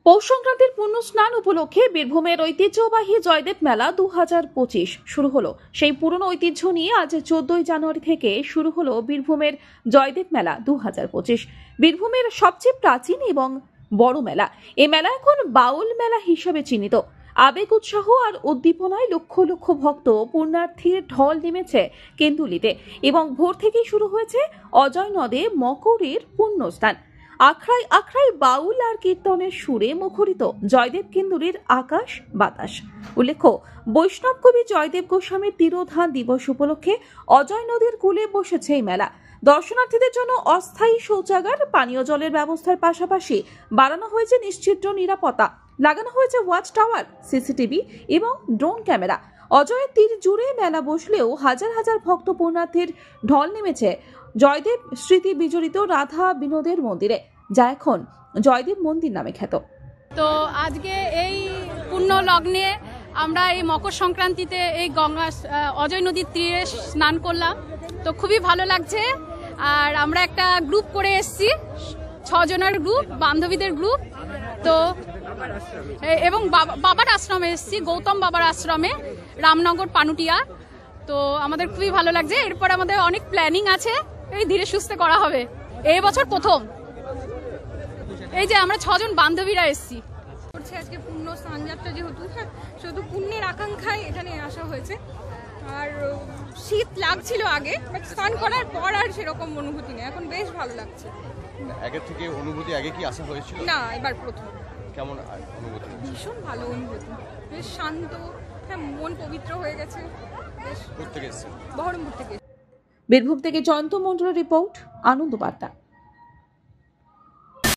পৌষ সংক্রান্তির পূর্ণ স্নান উপলক্ষে বীরভূমের ঐতিহ্যবাহী জয়দেব মেলা 2025 শুরু হলো। সেই পুরনো ঐতিহ্য নিয়ে আজ 14 জানুয়ারি থেকে শুরু হলো বীরভূমের জয়দেব মেলা 2025। বীরভূমের সবচেয়ে প্রাচীন এবং বড় মেলা। এই মেলা এখন বাউল মেলা হিসেবে চিহ্নিত। আবেগ, উৎসাহ আর উদ্দীপনায় লক্ষ লক্ষ ভক্ত পুণ্যার্থীর ঢল নেমেছে কেন্দুলিতে এবং ভোর থেকেই শুরু হয়েছে অজয় নদে মকরের পুণ্যস্নান। আখড়াই আখড়াই বাউল আর কীর্তনের সুরে মুখরিত জয়দেব কেন্দুলির আকাশ বাতাস। উল্লেখ্য, বৈষ্ণব কবি জয়দেব গোস্বামীর তিরোধান দিবস উপলক্ষে অজয় নদীর কূলে বসেছে এই মেলা। দর্শনার্থীদের জন্য অস্থায়ী শৌচাগার, পানীয় জলের ব্যবস্থার পাশাপাশি বাড়ানো হয়েছে নিশ্চিদ্র নিরাপত্তা। লাগানো হয়েছে ওয়াচ টাওয়ার, সিসিটিভি এবং ড্রোন ক্যামেরা। অজয়ের তীর জুড়ে মেলা বসলেও হাজার হাজার ভক্ত পুণ্যার্থীর ঢল নেমেছে জয়দেব স্মৃতি বিজড়িত রাধা বিনোদের মন্দিরে, যা এখন জয়দেব মন্দির নামে খ্যাত। তো আজকে এই পূর্ণ লগ্নে আমরা এই মকর সংক্রান্তিতে এই গঙ্গা অজয় নদীর তীরে স্নান করলাম। তো খুবই ভালো লাগছে। আর আমরা একটা গ্রুপ করে এসেছি, 6 জনের গ্রুপ, বান্ধবীদের গ্রুপ। তো এবং বাবার আশ্রমে এসেছি, গৌতম বাবার আশ্রমে, রামনগর পানুটিয়া। তো আমাদের খুবই ভালো লাগছে। এরপর আমাদের অনেক প্ল্যানিং আছে, এই ধীরে সুস্থে করা হবে। এই বছর প্রথম এই যে আমরা 6 জন বান্ধবীরা এসেছি। আজকে পূর্ণ স্নানযাত্রা যেহেতু, শুধু পুণ্যের আকাঙ্ক্ষায় এখানে আসা হয়েছে। আর শীত লাগছিল আগে, বাট স্নান করার পর আর সেরকম অনুভূতি নেই, এখন বেশ ভালো লাগছে। আগে থেকে অনুভূতি, আগে কি আসা হয়েছিল? না, এবার প্রথম। কেমন অনুভূতি? ভীষণ ভালো অনুভূতি, বেশ শান্ত, হ্যাঁ, মন পবিত্র হয়ে গেছে। বেশ। কোথা থেকে এসেছেন? বহরমপুর থেকে। বীরভূম থেকে জয়ন্ত মন্ডলের রিপোর্ট, আনন্দ বার্তা।